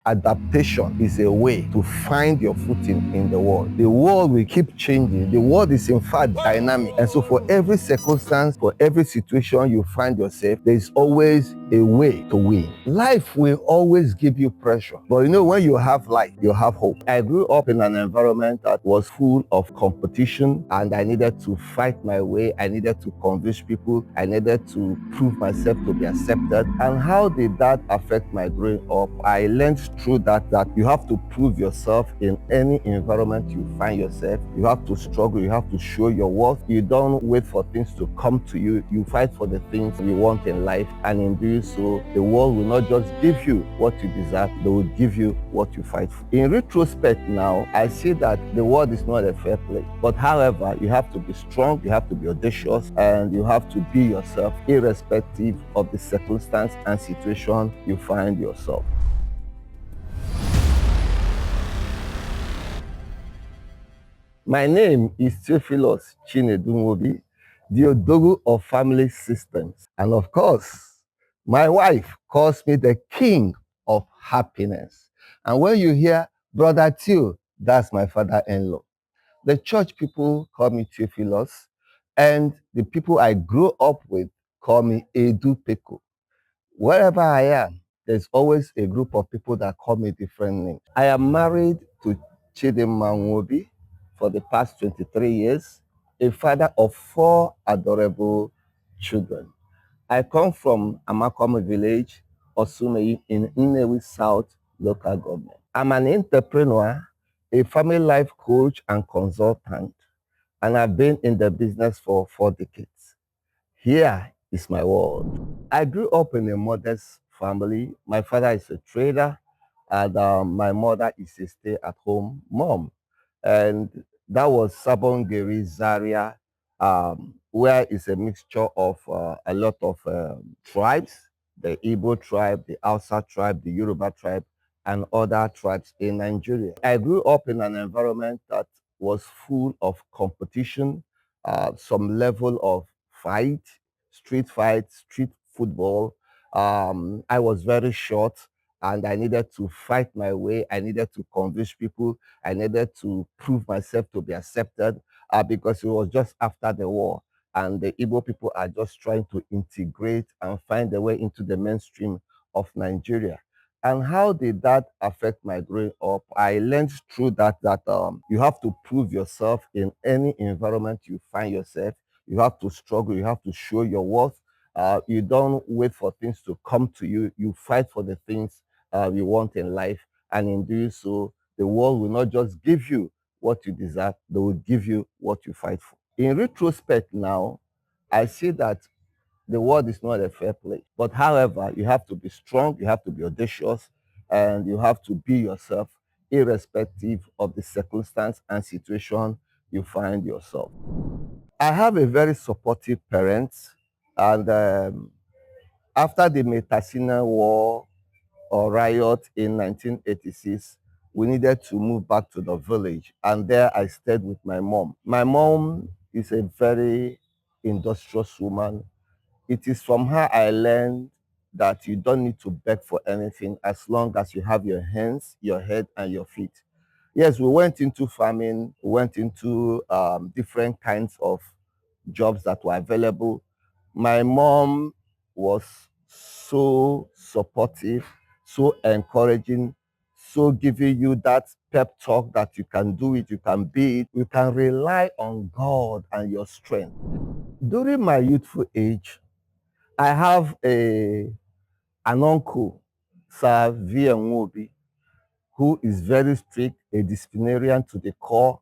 Adaptation is a way to find your footing in the world. The world will keep changing. The world is in fact dynamic. And so for every circumstance, for every situation you find yourself, there is always a way to win. Life will always give you pressure. But when you have life, you have hope. I grew up in an environment that was full of competition, and I needed to fight my way. I needed to convince people. I needed to prove myself to be accepted. And how did that affect my growing up? I learned through that you have to prove yourself in any environment you find yourself. You have to struggle. You have to show your worth. You don't wait for things to come to you. You fight for the things you want in life, and in doing so, the world will not just give you what you deserve, they will give you what you fight for. In retrospect now, I see that the world is not a fair place. But however, you have to be strong, you have to be audacious, and you have to be yourself irrespective of the circumstance and situation you find yourself. My name is Theophilus Chinedu Nwobi, the Odogu of family systems. And of course, my wife calls me the king of happiness. And when you hear Brother Theo, that's my father-in-law. The church people call me Theophilus, and the people I grew up with call me Edu Peko. Wherever I am, there's always a group of people that call me different names. I am married to Chidinma Nwobi for the past 23 years, a father of 4 adorable children. I come from Amakwame village, Osumeyi, in Nnewi South local government. I'm an entrepreneur, a family life coach and consultant, and I've been in the business for 4 decades. Here is my world. I grew up in a modest family. My father is a trader, and my mother is a stay-at-home mom. And that was Sabongeri, Zaria, where it's a mixture of a lot of tribes, the Igbo tribe, the Hausa tribe, the Yoruba tribe, and other tribes in Nigeria. I grew up in an environment that was full of competition, some level of fight, street football. I was very short, and I needed to fight my way. I needed to convince people. I needed to prove myself to be accepted because it was just after the war, and the Igbo people are just trying to integrate and find their way into the mainstream of Nigeria. And how did that affect my growing up? I learned through that you have to prove yourself in any environment you find yourself. You have to struggle. You have to show your worth. You don't wait for things to come to you. You fight for the things you want in life. And in doing so, the world will not just give you what you deserve, they will give you what you fight for. In retrospect now, I see that the world is not a fair place. But however, you have to be strong, you have to be audacious, and you have to be yourself, irrespective of the circumstance and situation you find yourself. I have a very supportive parent, and after the Metasina War or riot in 1986, we needed to move back to the village, and there I stayed with my mom. My mom is a very industrious woman. It is from her I learned that you don't need to beg for anything as long as you have your hands, your head, and your feet. Yes, we went into farming, we went into different kinds of jobs that were available. My mom was so supportive, so encouraging, so giving you that pep talk that you can do it, you can be it, you can rely on God and your strength. During my youthful age, I have an uncle, Sir V. Nwobi, who is very strict, a disciplinarian to the core,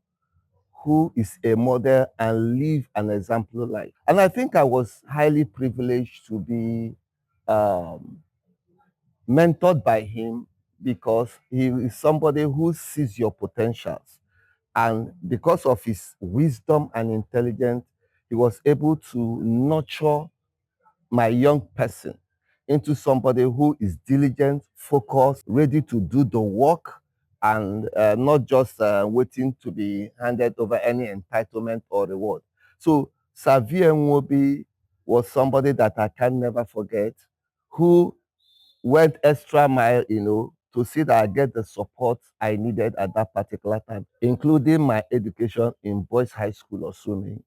who is a model and live an exemplary life. And I think I was highly privileged to be um, mentored by him because he is somebody who sees your potentials. And because of his wisdom and intelligence, he was able to nurture my young person into somebody who is diligent, focused, ready to do the work, and not just waiting to be handed over any entitlement or reward. So Xavier Nwobi was somebody that I can never forget, who went extra mile, to see that I get the support I needed at that particular time, including my education in boys' high school or swimming.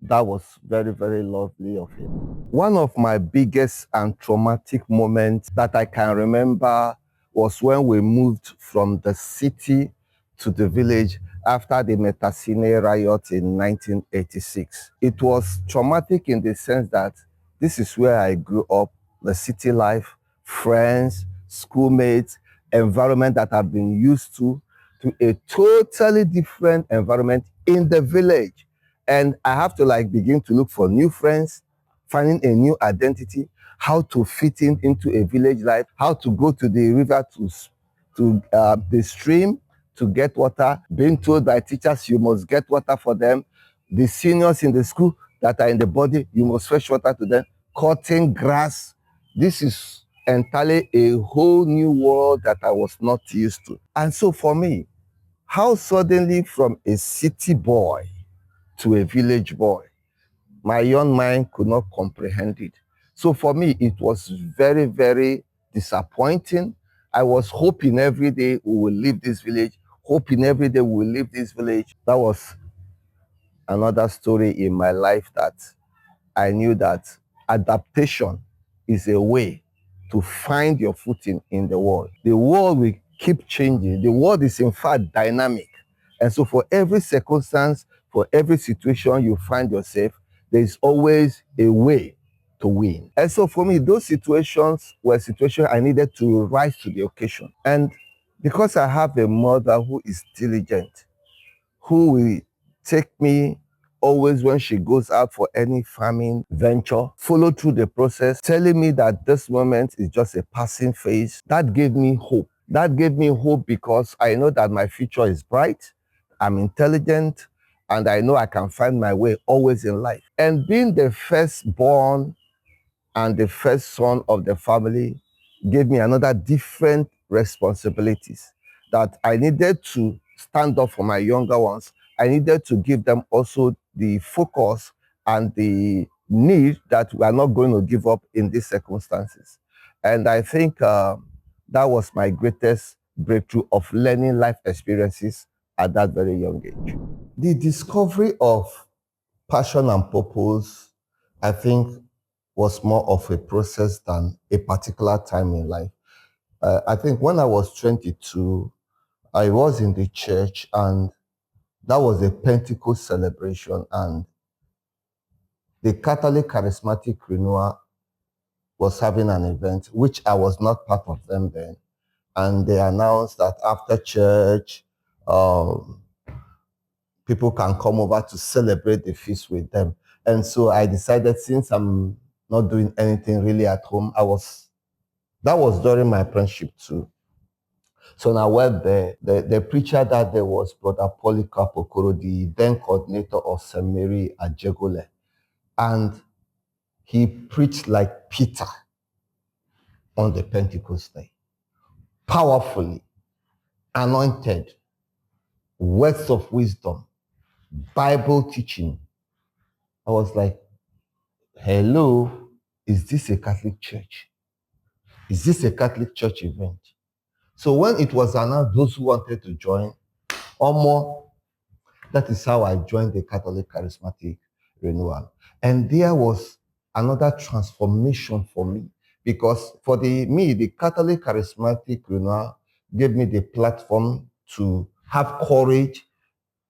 That was very, very lovely of him. One of my biggest and traumatic moments that I can remember was when we moved from the city to the village after the Metasine riot in 1986. It was traumatic in the sense that this is where I grew up, the city life, friends, schoolmates, environment that I've been used to a totally different environment in the village. And I have to begin to look for new friends, finding a new identity, how to fit in into a village life, how to go to the river to the stream to get water, being told by teachers you must get water for them, the seniors in the school that are in the body, you must fetch water to them, cutting grass. This is entirely a whole new world that I was not used to. And so for me, how suddenly from a city boy to a village boy, my young mind could not comprehend it. So for me, it was very, very disappointing. I was hoping every day we will leave this village, hoping every day we will leave this village. That was another story in my life that I knew that adaptation is a way to find your footing in the world. The world will keep changing. The world is in fact dynamic. And so for every circumstance, for every situation you find yourself, there is always a way to win. And so for me, those situations were situations I needed to rise to the occasion. And because I have a mother who is diligent, who will take me always when she goes out for any farming venture, follow through the process, telling me that this moment is just a passing phase. That gave me hope. That gave me hope because I know that my future is bright, I'm intelligent, and I know I can find my way always in life. And being the firstborn and the first son of the family gave me another different responsibilities that I needed to stand up for my younger ones. I needed to give them also the focus and the need that we are not going to give up in these circumstances. And I think that was my greatest breakthrough of learning life experiences at that very young age. The discovery of passion and purpose, I think, was more of a process than a particular time in life. I think when I was 22, I was in the church and that was a Pentecost celebration, and the Catholic Charismatic Renewal was having an event, which I was not part of them then. And they announced that after church, people can come over to celebrate the feast with them. And so I decided, since I'm not doing anything really at home, that was during my apprenticeship too. So now I went there. The preacher that there was Brother Polycarp Okoro, the then coordinator of St. Mary at Jegole. And he preached like Peter on the Pentecost day. Powerfully, anointed, words of wisdom, Bible teaching. I was like, hello, is this a Catholic church? Is this a Catholic church event? So when it was announced, those who wanted to join, or more, that is how I joined the Catholic Charismatic Renewal. And there was another transformation for me, because for the Catholic Charismatic Renewal gave me the platform to have courage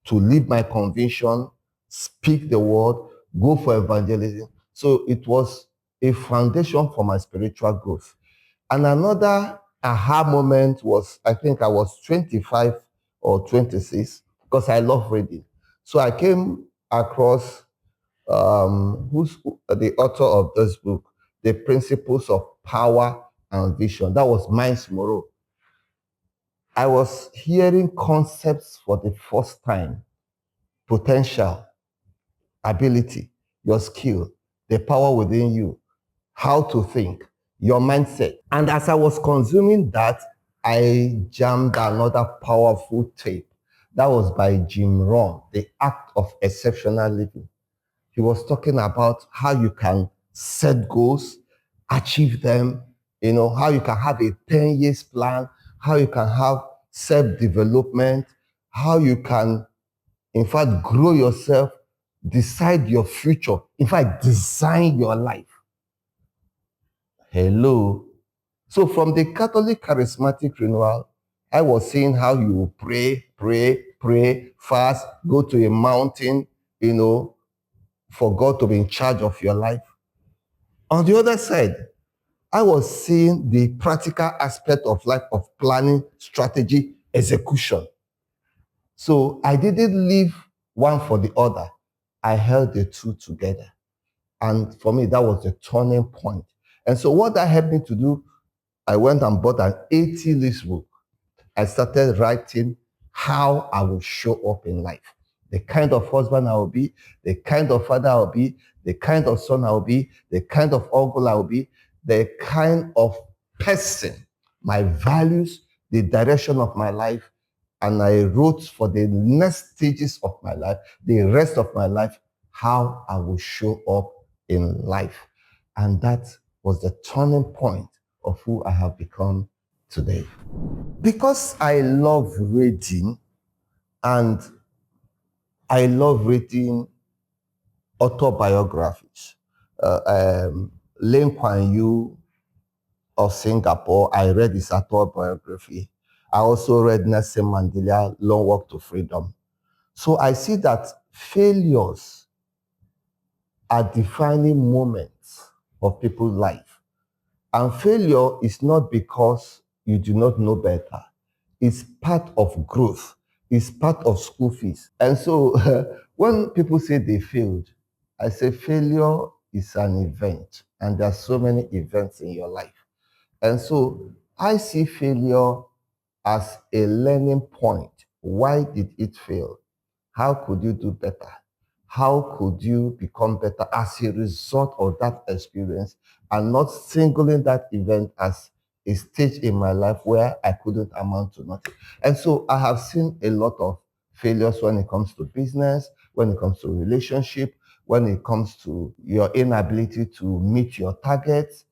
to live my conviction, speak the word, go for evangelism. So it was a foundation for my spiritual growth. And another aha moment was, I think I was 25 or 26, because I love reading. So I came across who's the author of this book, The Principles of Power and Vision. That was Miles Moreau. I was hearing concepts for the first time: potential, ability, your skill, the power within you, how to think, your mindset. And as I was consuming that, I jammed another powerful tape. That was by Jim Rohn, The Act of Exceptional Living. He was talking about how you can set goals, achieve them, how you can have a 10 years plan, how you can have self-development, how you can, in fact, grow yourself, decide your future, in fact, design your life. Hello. So from the Catholic charismatic renewal, I was seeing how you pray, fast, go to a mountain, for God to be in charge of your life. On the other side, I was seeing the practical aspect of life of planning, strategy, execution. So I didn't leave one for the other. I held the two together. And for me, that was the turning point. And so what that helped me to do, I went and bought an 80 list book. I started writing how I will show up in life. The kind of husband I will be, the kind of father I will be, the kind of son I will be, the kind of uncle I will be, the kind of person, my values, the direction of my life. And I wrote for the next stages of my life, the rest of my life, how I will show up in life. And that was the turning point of who I have become today. Because I love reading, and I love reading autobiographies. Lee Kuan Yew of Singapore, I read his autobiography. I also read Nelson Mandela, Long Walk to Freedom. So I see that failures are defining moments of people's life. And failure is not because you do not know better. It's part of growth. It's part of school fees. And so when people say they failed, I say failure is an event. And there are so many events in your life. And so I see failure as a learning point. Why did it fail? How could you do better? How could you become better as a result of that experience, and not singling that event as a stage in my life where I couldn't amount to nothing? And so I have seen a lot of failures when it comes to business, when it comes to relationship, when it comes to your inability to meet your targets.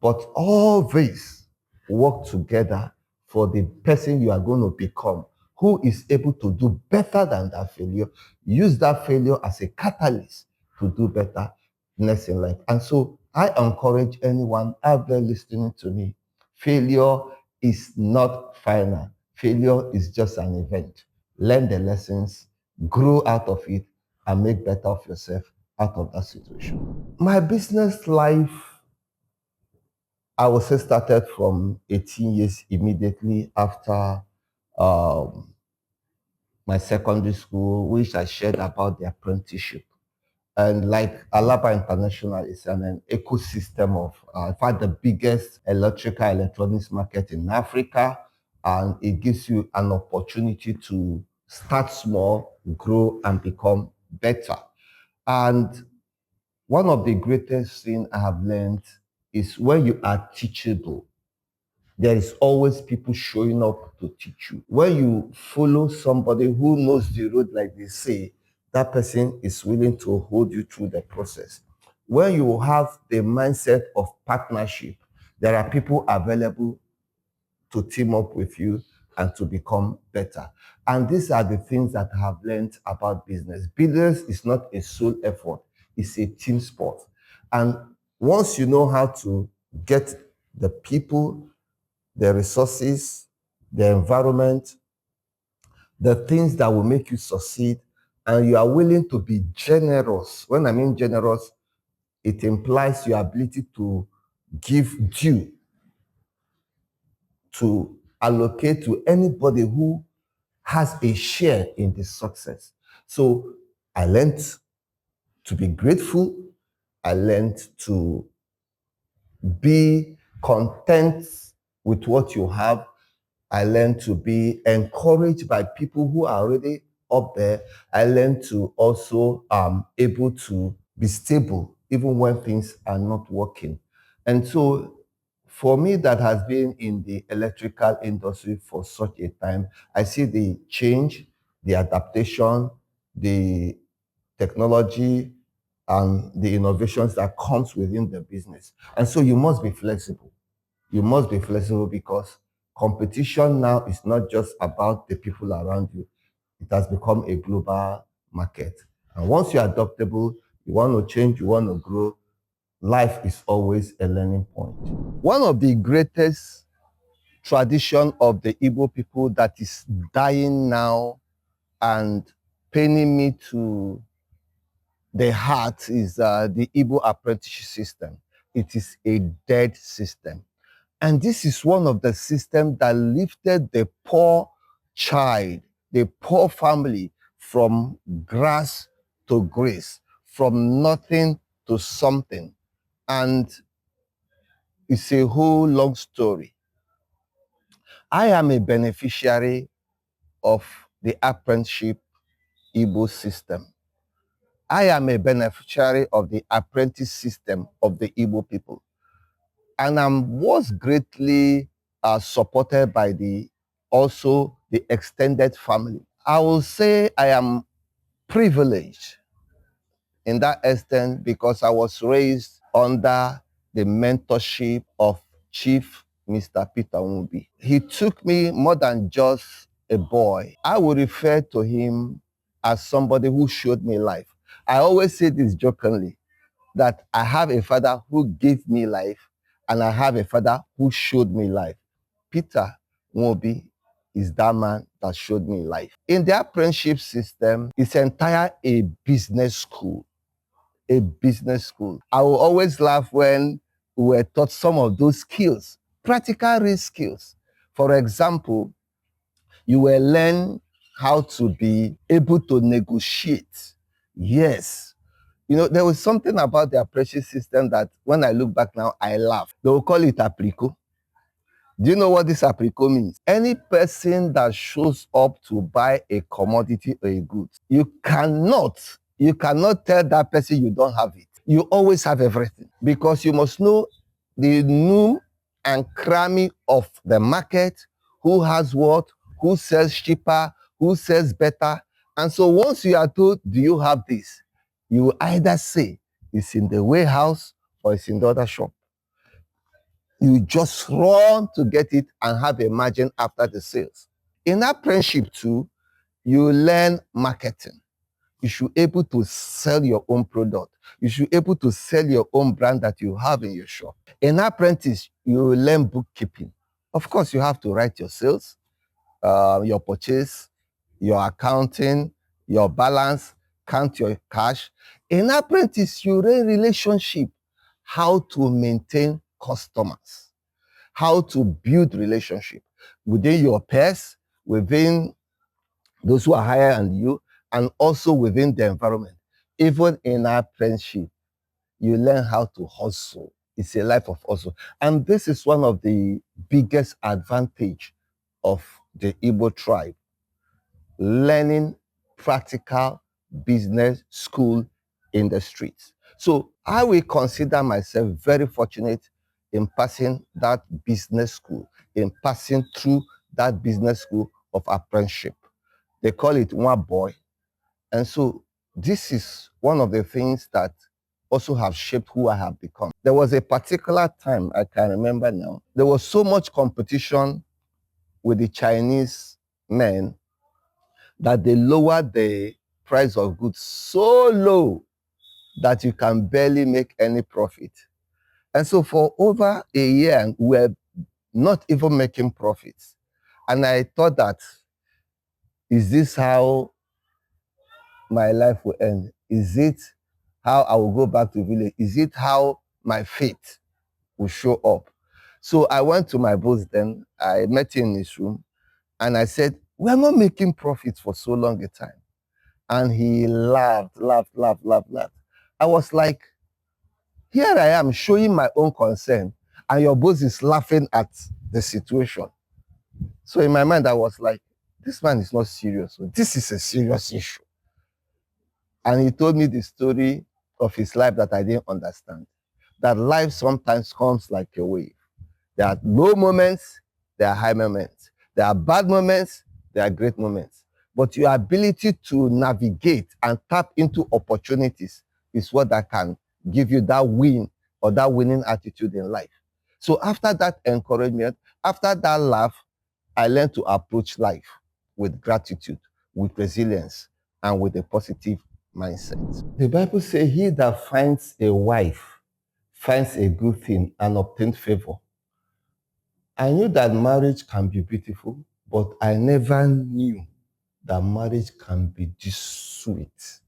But all these work together for the person you are going to become, who is able to do better than that failure, use that failure as a catalyst to do better next in life. And so I encourage anyone out there listening to me, failure is not final. Failure is just an event. Learn the lessons, grow out of it, and make better of yourself out of that situation. My business life, I was started from 18 years immediately after my secondary school, which I shared about the apprenticeship. And like Alaba International is an ecosystem of, in fact, the biggest electrical electronics market in Africa. And it gives you an opportunity to start small, grow, and become better. And one of the greatest things I have learned is when you are teachable, there is always people showing up to teach you. When you follow somebody who knows the road, like they say, that person is willing to hold you through the process. When you have the mindset of partnership, there are people available to team up with you and to become better. And these are the things that I have learned about business. Business is not a sole effort, it's a team sport. And once you know how to get the people, the resources, the environment, the things that will make you succeed, and you are willing to be generous. When I mean generous, it implies your ability to give due, to allocate to anybody who has a share in the success. So I learned to be grateful. I learned to be content with what you have. I learned to be encouraged by people who are already up there. I learned to also able to be stable even when things are not working. And so for me, that has been in the electrical industry for such a time, I see the change, the adaptation, the technology, and the innovations that comes within the business. And so you must be flexible. You must be flexible because competition now is not just about the people around you. It has become a global market. And once you're adaptable, you want to change, you want to grow, life is always a learning point. One of the greatest tradition of the Igbo people that is dying now and paining me to the heart is the Igbo apprenticeship system. It is a dead system. And this is one of the systems that lifted the poor child, the poor family from grass to grace, from nothing to something. And it's a whole long story. I am a beneficiary of the apprenticeship Igbo system. I am a beneficiary of the apprentice system of the Igbo people. And I was greatly supported by also the extended family. I will say I am privileged in that extent because I was raised under the mentorship of Chief Mr. Peter Nwobi. He took me more than just a boy. I would refer to him as somebody who showed me life. I always say this jokingly, that I have a father who gave me life and I have a father who showed me life. Peter Nwobi is that man that showed me life. In the apprenticeship system, it's entire a business school. A business school. I will always laugh when we were taught some of those skills, practical real skills. For example, you will learn how to be able to negotiate. Yes. You know, there was something about the apprenticeship system that when I look back now, I laugh. They will call it apricot. Do you know what this apricot means? Any person that shows up to buy a commodity or a good, you cannot tell that person you don't have it. You always have everything because you must know the noom and cranny of the market, who has what, who sells cheaper, who sells better. And so once you are told, do you have this? You will either say it's in the warehouse or it's in the other shop. You just run to get it and have a margin after the sales. In apprenticeship too, you learn marketing. You should be able to sell your own product. You should be able to sell your own brand that you have in your shop. In apprentice, you learn bookkeeping. Of course, you have to write your sales, your purchase, your accounting, your balance, count your cash. In apprentice, you learn relationship, how to maintain customers, how to build relationship within your peers, within those who are higher than you, and also within the environment. Even in apprenticeship, you learn how to hustle. It's a life of hustle. And this is one of the biggest advantage of the Igbo tribe, learning practical business school in the streets. So I will consider myself very fortunate in passing that business school, in passing through that business school of apprenticeship. They call it one boy. And so this is one of the things that also have shaped who I have become. There was a particular time, I can remember now, there was so much competition with the Chinese men that they lowered the price of goods so low that you can barely make any profit. And so for over a year, we were not even making profits. And I thought that, is this how my life will end? Is it how I will go back to village? Is it how my fate will show up? So I went to my boss then, I met him in his room, and I said, we're not making profits for so long a time. And he laughed. I was like, here I am showing my own concern, and your boss is laughing at the situation. So in my mind, I was like, this man is not serious. This is a serious issue. And he told me the story of his life that I didn't understand. That life sometimes comes like a wave. There are low moments, there are high moments. There are bad moments, there are great moments. But your ability to navigate and tap into opportunities is what that can give you that win or that winning attitude in life. So after that encouragement, after that laugh, I learned to approach life with gratitude, with resilience, and with a positive mindset. The Bible says, he that finds a wife finds a good thing and obtains favor. I knew that marriage can be beautiful, but I never knew that marriage can be this sweet,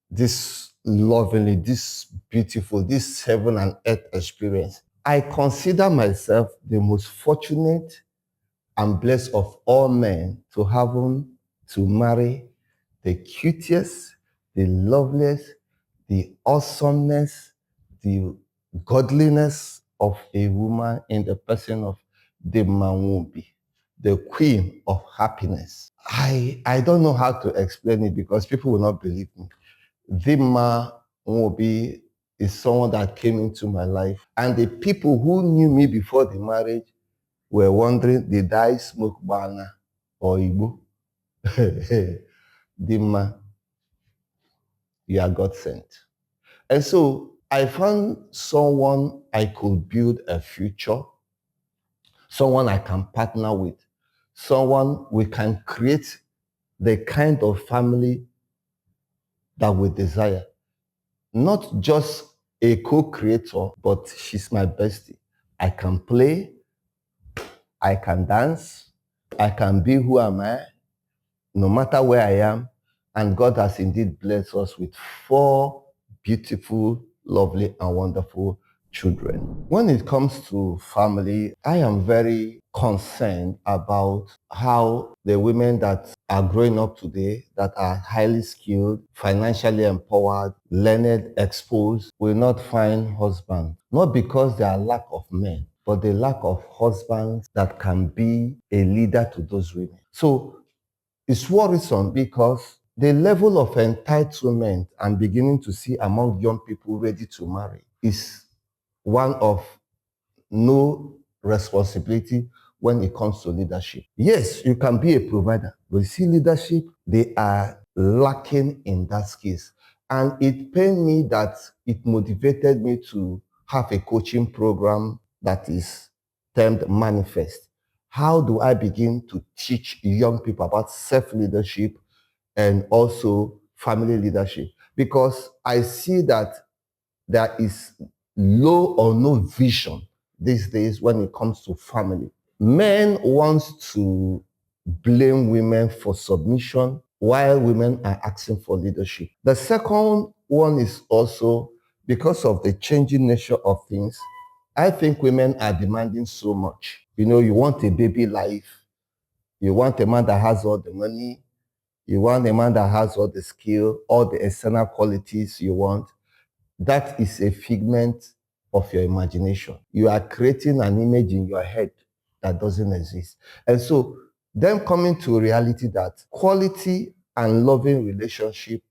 this lovely, this beautiful, this heaven and earth experience. I consider myself the most fortunate and blessed of all men to to marry the cutest, the loveliest, the awesomeness, the godliness of a woman in the person of DaPro Nwobi, the queen of happiness. I don't know how to explain it because people will not believe me. DaPro Nwobi is someone that came into my life, and the people who knew me before the marriage were wondering, did I smoke bana or Igbo? DaPro, you are God sent. And so I found someone I could build a future, someone I can partner with, someone we can create the kind of family that we desire. Not just a co-creator, but she's my bestie. I can play, I can dance, I can be who am I, no matter where I am. And God has indeed blessed us with 4 beautiful, lovely, and wonderful children. When it comes to family, I am very concerned about how the women that are growing up today, that are highly skilled, financially empowered, learned, exposed, will not find husbands. Not because there are lack of men, but the lack of husbands that can be a leader to those women. So it's worrisome because the level of entitlement I'm beginning to see among young people ready to marry is one of no responsibility when it comes to leadership. Yes, you can be a provider, but you see leadership, they are lacking in that skills. And it pained me that it motivated me to have a coaching program that is termed Manifest. How do I begin to teach young people about self-leadership and also family leadership? Because I see that there is low or no vision these days when it comes to family. Men want to blame women for submission while women are asking for leadership. The second one is also because of the changing nature of things. I think women are demanding so much. You know, you want a baby life. You want a man that has all the money. You want a man that has all the skill, all the external qualities you want. That is a figment of your imagination. You are creating an image in your head that doesn't exist. And so, them coming to reality that quality and loving relationship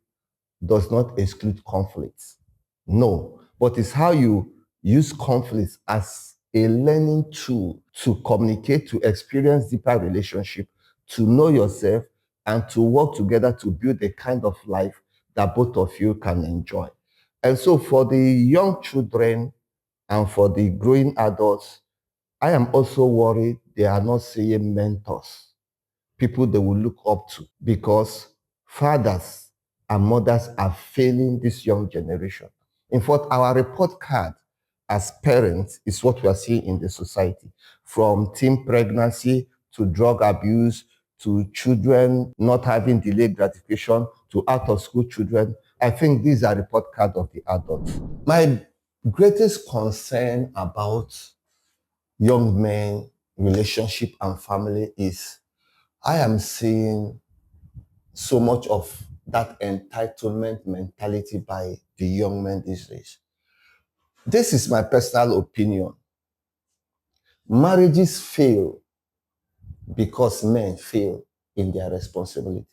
does not exclude conflicts. No, but it's how you use conflicts as a learning tool to communicate, to experience deeper relationship, to know yourself, and to work together to build a kind of life that both of you can enjoy. And so for the young children and for the growing adults, I am also worried they are not seeing mentors, people they will look up to, because fathers and mothers are failing this young generation. In fact, our report card as parents is what we are seeing in the society, from teen pregnancy to drug abuse to children not having delayed gratification to out of school children. I think these are report cards of the adults. My greatest concern about young men, relationship, and family is I am seeing so much of that entitlement mentality by the young men these days. This is my personal opinion. Marriages fail because men fail in their responsibility.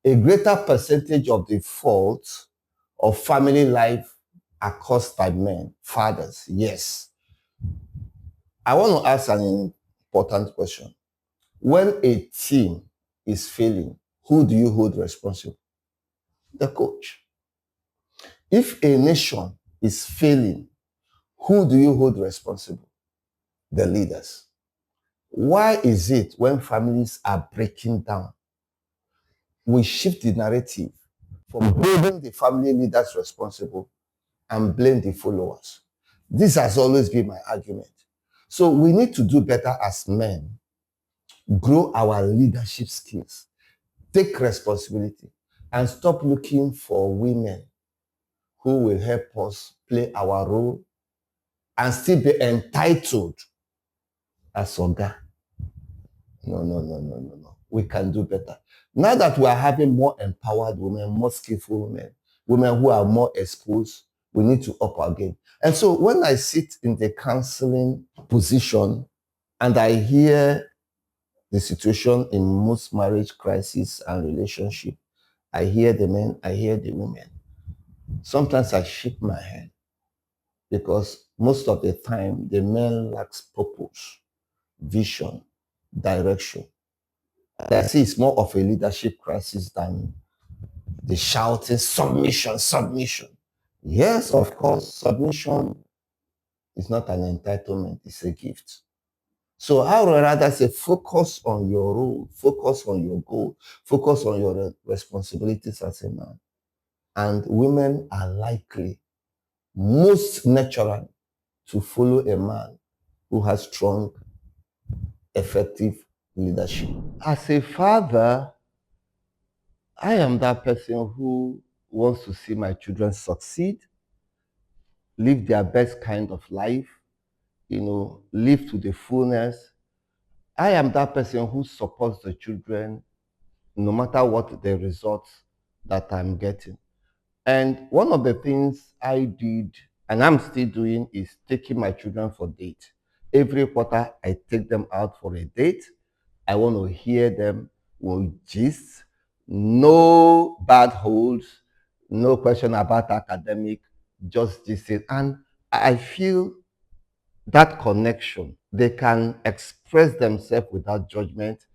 A greater percentage of the faults of family life are caused by men, fathers, yes. I want to ask an important question. When a team is failing, who do you hold responsible? The coach. If a nation is failing, who do you hold responsible? The leaders. Why is it when families are breaking down, we shift the narrative from holding the family leaders responsible and blame the followers? This has always been my argument. So we need to do better as men, grow our leadership skills, take responsibility, and stop looking for women who will help us play our role and still be entitled as Oga. No, no, no, no, no, no. We can do better. Now that we are having more empowered women, more skillful women, women who are more exposed, we need to up our game. And so when I sit in the counseling position and I hear the situation in most marriage crises and relationship, I hear the men, I hear the women. Sometimes I shake my head because most of the time the men lacks purpose, vision, direction. I see it's more of a leadership crisis than the shouting submission, submission. Yes, of course, submission is not an entitlement, it's a gift. So I would rather say focus on your role, focus on your goal, focus on your responsibilities as a man. And women are likely, most natural, to follow a man who has strong, effective leadership. As a father, I am that person who wants to see my children succeed, live their best kind of life, live to the fullness. I am that person who supports the children no matter what the results that I'm getting. And one of the things I did, and I'm still doing, is taking my children for dates. Every quarter, I take them out for a date. I want to hear them with gist, no bad holds, no question about academic, just gist. And I feel that connection. They can express themselves without judgment.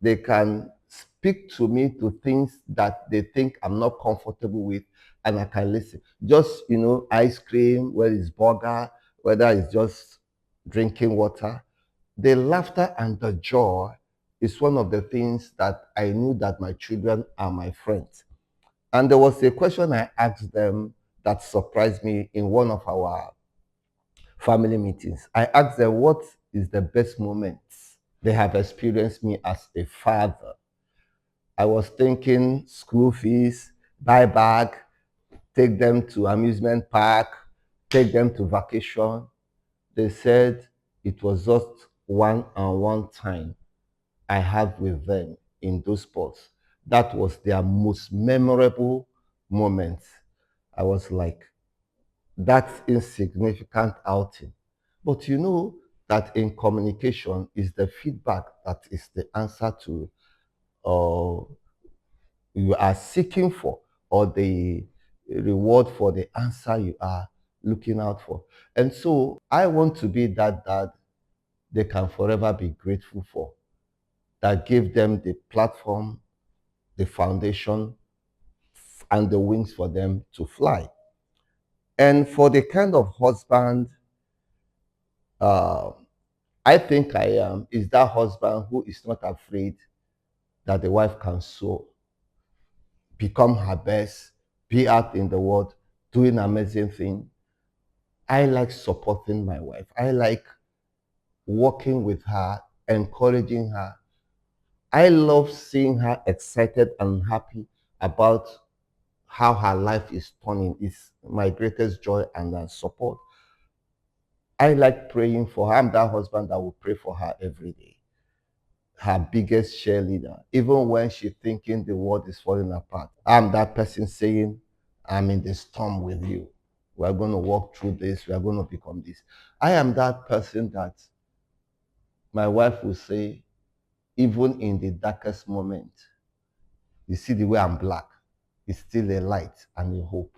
They can speak to me to things that they think I'm not comfortable with, and I can listen. Just, ice cream, whether it's burger, whether it's just drinking water. The laughter and the joy is one of the things that I knew that my children are my friends. And there was a question I asked them that surprised me in one of our family meetings. I asked them, what is the best moment they have experienced me as a father? I was thinking school fees, buy bag, take them to amusement park, take them to vacation. They said it was just one-on-one time I have with them in those sports. That was their most memorable moment. I was like, that's insignificant outing. But you know that in communication is the feedback that is the answer to uh, you are seeking for, or the reward for the answer you are looking out for. And so I want to be that dad they can forever be grateful for, that gave them the platform, the foundation, and the wings for them to fly. And for the kind of husband uh, I think I am, is that husband who is not afraid that the wife can soar, become her best, be out in the world, doing amazing things. I like supporting my wife. I like working with her, encouraging her. I love seeing her excited and happy about how her life is turning. It's my greatest joy and support. I like praying for her. I'm that husband that will pray for her every day. Her biggest cheerleader, even when she's thinking the world is falling apart. I'm that person saying, I'm in the storm with you. We're going to walk through this. We're going to become this. I am that person that my wife will say, even in the darkest moment, you see the way I'm black, it's still a light and a hope.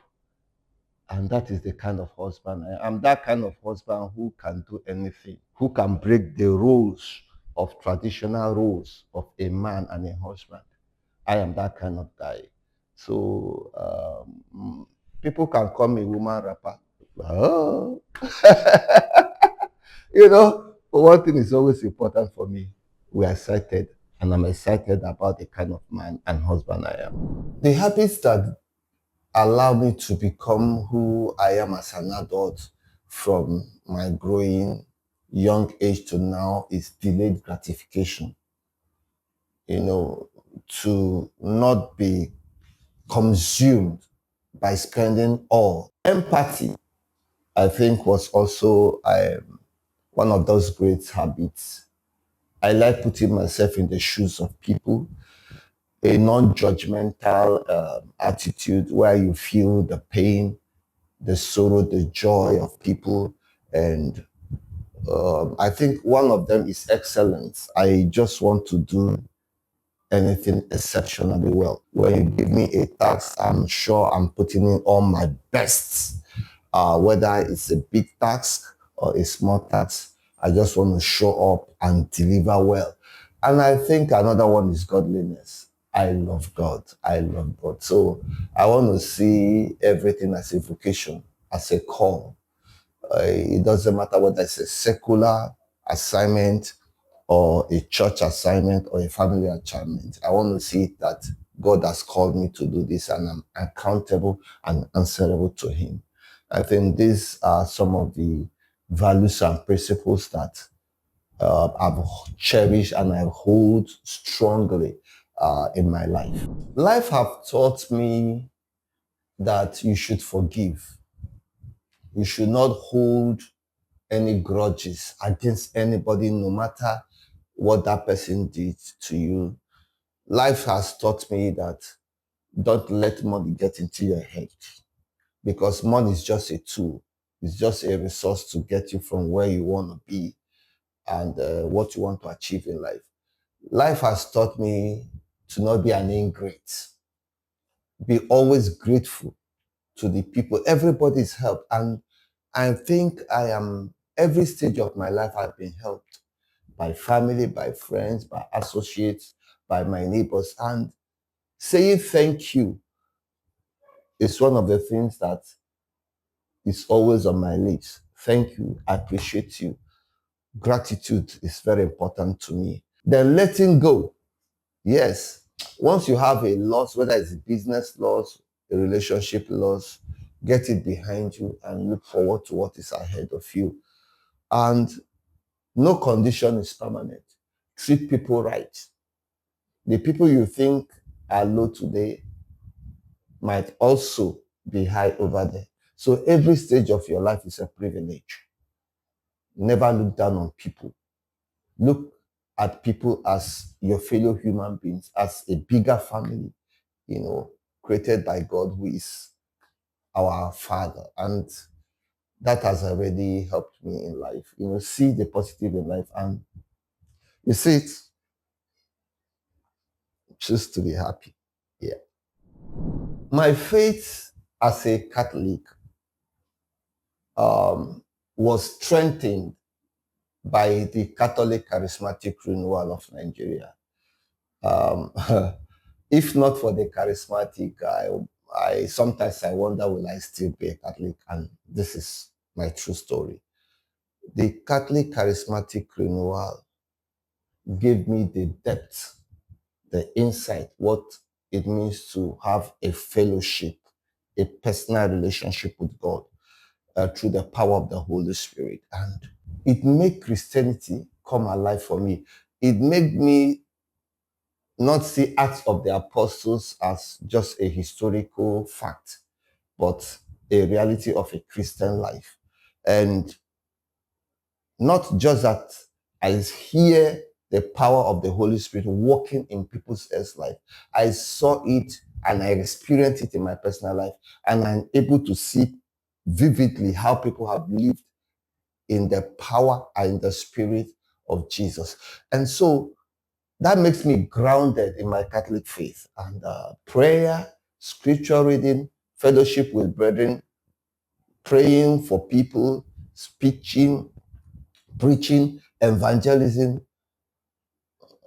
And that is the kind of husband I am. That kind of husband who can do anything, who can break the rules of traditional rules of a man and a husband. I am that kind of guy. So people can call me woman rapper. Oh. you know, One thing is always important for me. We are excited, and I'm excited about the kind of man and husband I am. The habits that allow me to become who I am as an adult from my growing young age to now is delayed gratification. You know, to not be consumed by spending all. Empathy, I think, was also one of those great habits. I like putting myself in the shoes of people, a non-judgmental attitude where you feel the pain, the sorrow, the joy of people. And I think one of them is excellence. I just want to do anything exceptionally well. When you give me a task, I'm sure I'm putting in all my best. Whether it's a big task or a small task, I just want to show up and deliver well. And I think another one is godliness. I love God. I love God. So I want to see everything as a vocation, as a call. It doesn't matter whether it's a secular assignment or a church assignment or a family assignment. I want to see that God has called me to do this and I'm accountable and answerable to Him. I think these are some of the values and principles that I've cherished and I hold strongly in my life. Life have taught me that you should forgive. You should not hold any grudges against anybody, no matter what that person did to you. Life has taught me that don't let money get into your head, because money is just a tool. It's just a resource to get you from where you want to be and what you want to achieve in life. Life has taught me to not be an ingrate. Be always grateful to the people. Everybody's helped. And I think I am, every stage of my life, I've been helped by family, by friends, by associates, by my neighbors. And saying thank you is one of the things that is always on my lips. Thank you. I appreciate you. Gratitude is very important to me. Then letting go. Yes. Once you have a loss, whether it's a business loss, a relationship loss, get it behind you and look forward to what is ahead of you. And no condition is permanent. Treat people right. The people you think are low today might also be high over there. So every stage of your life is a privilege. Never look down on people. Look at people as your fellow human beings, as a bigger family, created by God, who is our Father. And that has already helped me in life. See the positive in life and you see it, choose to be happy. Yeah. My faith as a Catholic was strengthened by the Catholic Charismatic Renewal of Nigeria. Um, if not for the charismatic, I sometimes I wonder, will I still be a Catholic? And this is my true story. The Catholic Charismatic Renewal gave me the depth, the insight, what it means to have a fellowship, a personal relationship with God through the power of the Holy Spirit. And it made Christianity come alive for me. It made me not see Acts of the Apostles as just a historical fact, but a reality of a Christian life. And not just that, I hear the power of the Holy Spirit working in people's life. I saw it and I experienced it in my personal life. And I'm able to see vividly how people have lived in the power and the spirit of Jesus. And so that makes me grounded in my Catholic faith. And prayer, scripture reading, fellowship with brethren, praying for people, speaking, preaching, evangelism.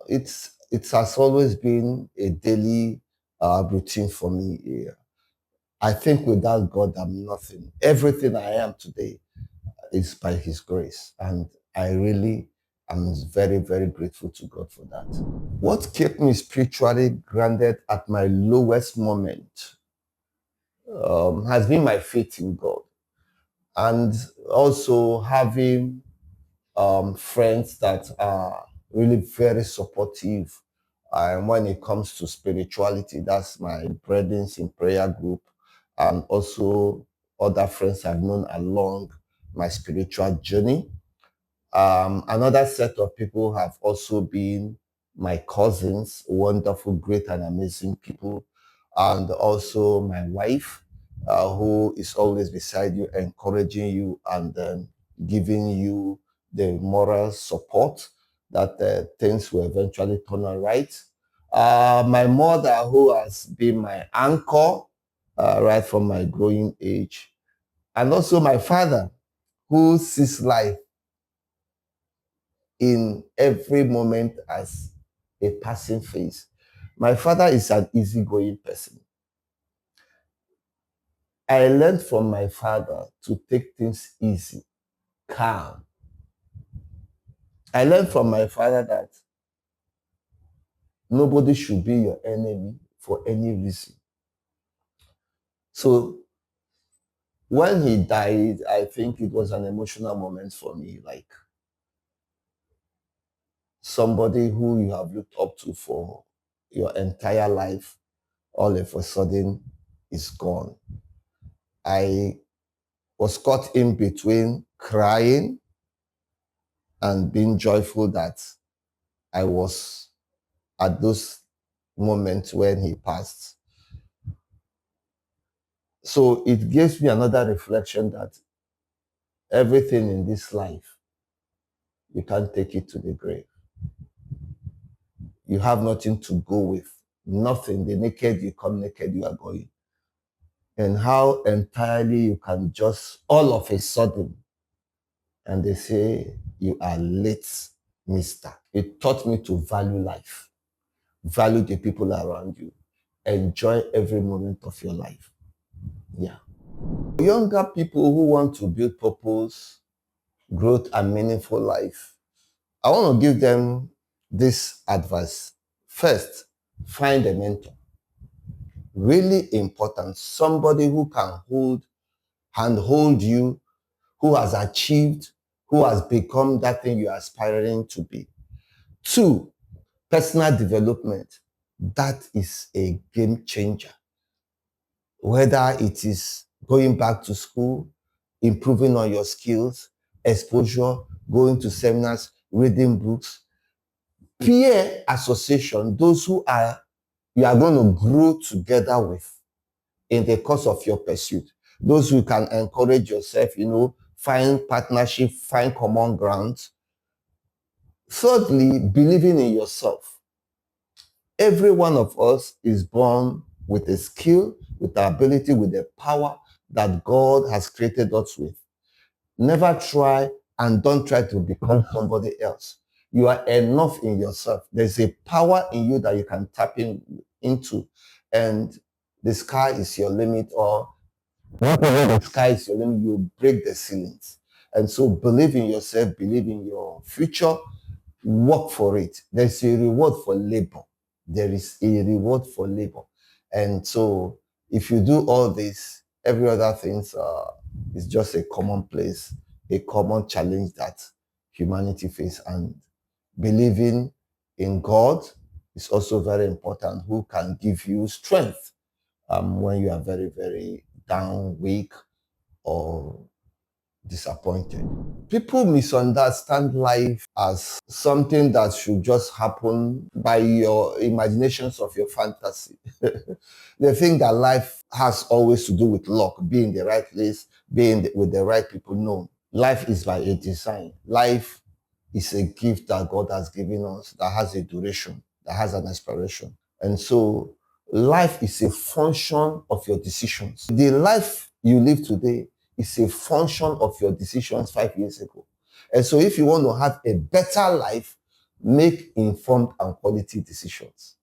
It has always been a daily routine for me. Yeah. I think without God, I'm nothing. Everything I am today is by His grace. And I really I'm very, very grateful to God for that. What kept me spiritually grounded at my lowest moment has been my faith in God, and also having friends that are really very supportive. And when it comes to spirituality, that's my brethren in prayer group, and also other friends I've known along my spiritual journey. Another set of people have also been my cousins, wonderful, great, and amazing people, and also my wife, who is always beside you, encouraging you, and giving you the moral support that things will eventually turn out right. My mother, who has been my anchor right from my growing age, and also my father, who sees life in every moment as a passing phase. My father is an easygoing person. I learned from my father to take things easy, calm. I learned from my father that nobody should be your enemy for any reason. So when he died, I think it was an emotional moment for me, like somebody who you have looked up to for your entire life, all of a sudden is gone. I was caught in between crying and being joyful that I was at those moments when he passed. So it gives me another reflection that everything in this life, you can't take it to the grave. You have nothing to go with. Nothing. The naked, you come naked, you are going. And how entirely you can just all of a sudden, and they say, you are late, mister. It taught me to value life, value the people around you, enjoy every moment of your life. Yeah. Younger people who want to build purpose, growth, and meaningful life, I want to give them this advice. First, find a mentor. Really important. Somebody who can hold you, who has achieved, who has become that thing you're aspiring to be. Two, personal development. That is a game changer. Whether it is going back to school, improving on your skills, exposure, going to seminars, reading books, peer association, those who are you are going to grow together with in the course of your pursuit. Those who can encourage yourself, find partnership, find common ground. Thirdly, believing in yourself. Every one of us is born with a skill, with the ability, with the power that God has created us with. Never try and don't try to become somebody else. You are enough in yourself. There's a power in you that you can tap into, and the sky is your limit, or whatever the sky is your limit, you break the ceilings. And so believe in yourself, believe in your future, work for it. There's a reward for labor. There is a reward for labor. And so if you do all this, every other things is just a commonplace, a common challenge that humanity face. And believing in God is also very important, who can give you strength when you are very, very down, weak, or disappointed. People misunderstand life as something that should just happen by your imaginations of your fantasy. They think that life has always to do with luck, being in the right place, being with the right people. No, life is by a design. Life is a gift that God has given us that has a duration, that has an expiration. And so life is a function of your decisions. The life you live today is a function of your decisions 5 years ago. And so if you want to have a better life, make informed and quality decisions.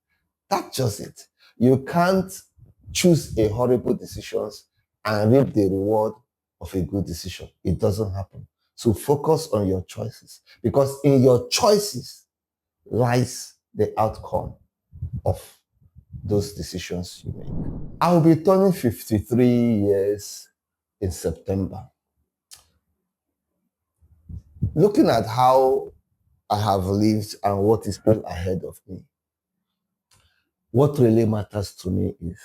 That's just it. You can't choose a horrible decision and reap the reward of a good decision. It doesn't happen. to focus on your choices, because in your choices lies the outcome of those decisions you make. I will be turning 53 years in September. Looking at how I have lived and what is still ahead of me, what really matters to me is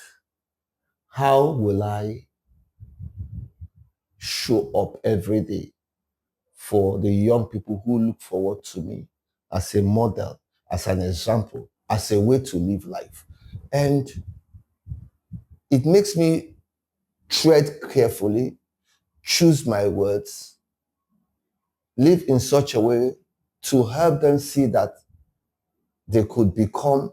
how will I show up every day for the young people who look forward to me as a model, as an example, as a way to live life. And it makes me tread carefully, choose my words, live in such a way to help them see that they could become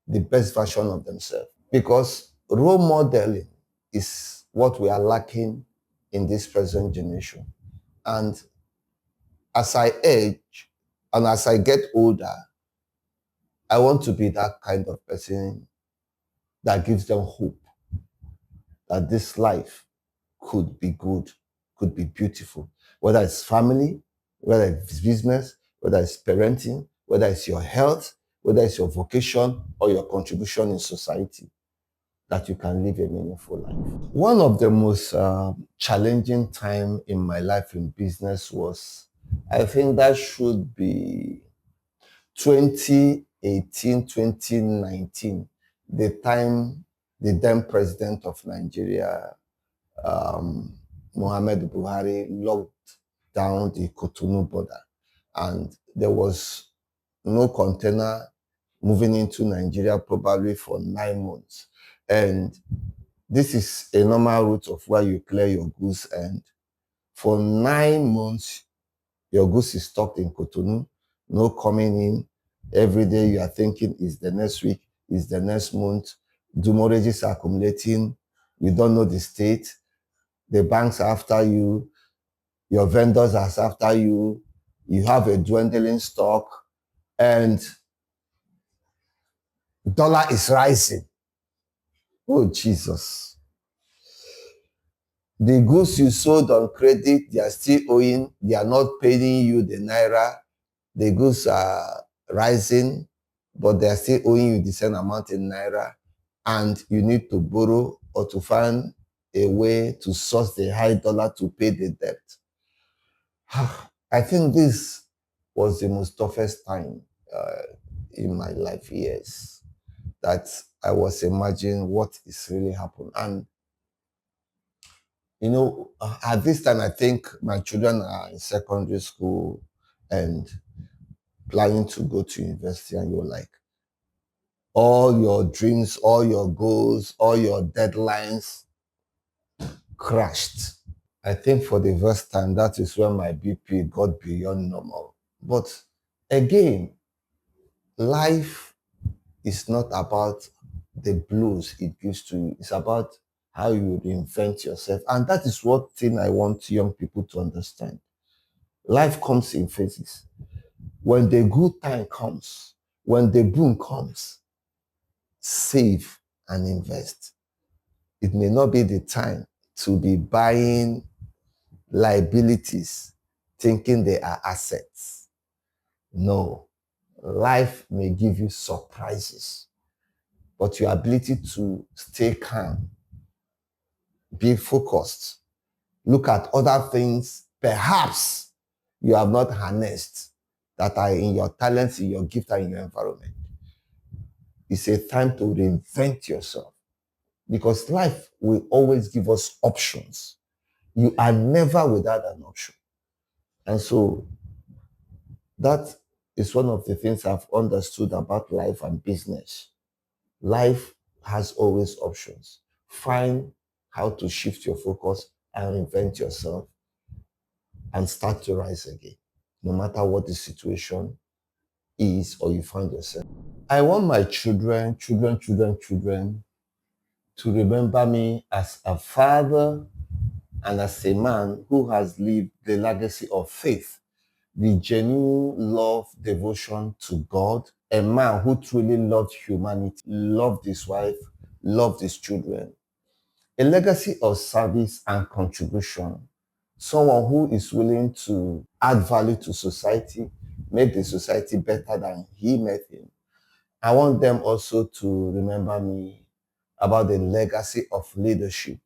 the best version of themselves. Because role modeling is what we are lacking in this present generation. And as I age and as I get older, I want to be that kind of person that gives them hope that this life could be good, could be beautiful. Whether it's family, whether it's business, whether it's parenting, whether it's your health, whether it's your vocation or your contribution in society, that you can live a meaningful life. One of the most challenging time in my life in business was, I think that should be 2018, 2019, the time the then president of Nigeria, Muhammad Buhari, locked down the Cotonou border, and there was no container moving into Nigeria probably for 9 months. And this is a normal route of where you clear your goods, and for 9 months, your goods is stocked in Cotonou, no coming in. Every day you are thinking, is the next week, is the next month, demurrages are accumulating, you don't know the state, the banks are after you, your vendors are after you, you have a dwindling stock, and dollar is rising. Oh, Jesus. The goods you sold on credit, they are still owing, they are not paying you the naira. The goods are rising, but they are still owing you the same amount in naira, and you need to borrow or to find a way to source the high dollar to pay the debt. I think this was the most toughest time in my life years, that I was imagining what is really happening. And you know, at this time, I think my children are in secondary school and planning to go to university, and you're like, all your dreams, all your goals, all your deadlines crashed. I think for the first time, that is when my BP got beyond normal. But again, life is not about the blues it gives to you. It's about how you reinvent yourself. And that is what thing I want young people to understand. Life comes in phases. When the good time comes, when the boom comes, save and invest. It may not be the time to be buying liabilities, thinking they are assets. No, life may give you surprises, but your ability to stay calm, be focused, look at other things perhaps you have not harnessed that are in your talents, in your gift, and in your environment. It's a time to reinvent yourself, because life will always give us options. You are never without an option. And so that is one of the things I've understood about life and business. Life has always options. Find how to shift your focus and reinvent yourself and start to rise again, no matter what the situation is or you find yourself. I want my children to remember me as a father and as a man who has lived the legacy of faith, the genuine love, devotion to God, a man who truly loved humanity, loved his wife, loved his children, a legacy of service and contribution someone who is willing to add value to society, make the society better than he made him. I want them also to remember me about the legacy of leadership,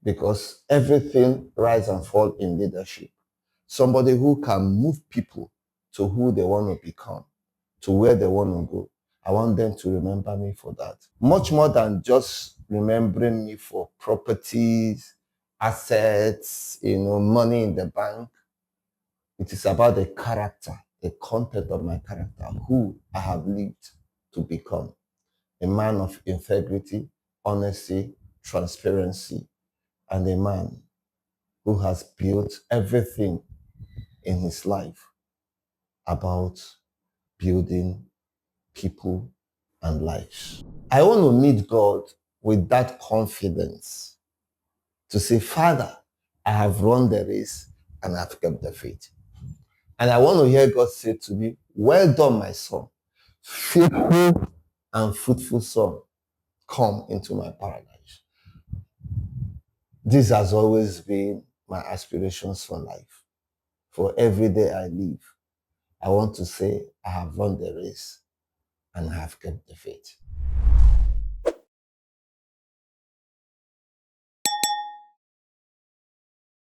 because everything rise and fall in leadership. Somebody who can move people to who they want to become, to where they want to go. I want them to remember me for that. Much more than just remembering me for properties, assets, money in the bank. It is about the character, the content of my character, who I have lived to become. A man of integrity, honesty, transparency, and a man who has built everything in his life about building people and lives. I want to meet God with that confidence to say, Father, I have run the race and I've kept the faith. And I want to hear God say to me, well done, my son, faithful and fruitful son, come into my paradise. This has always been my aspirations for life. For every day I live, I want to say, I have run the race and I have kept the faith.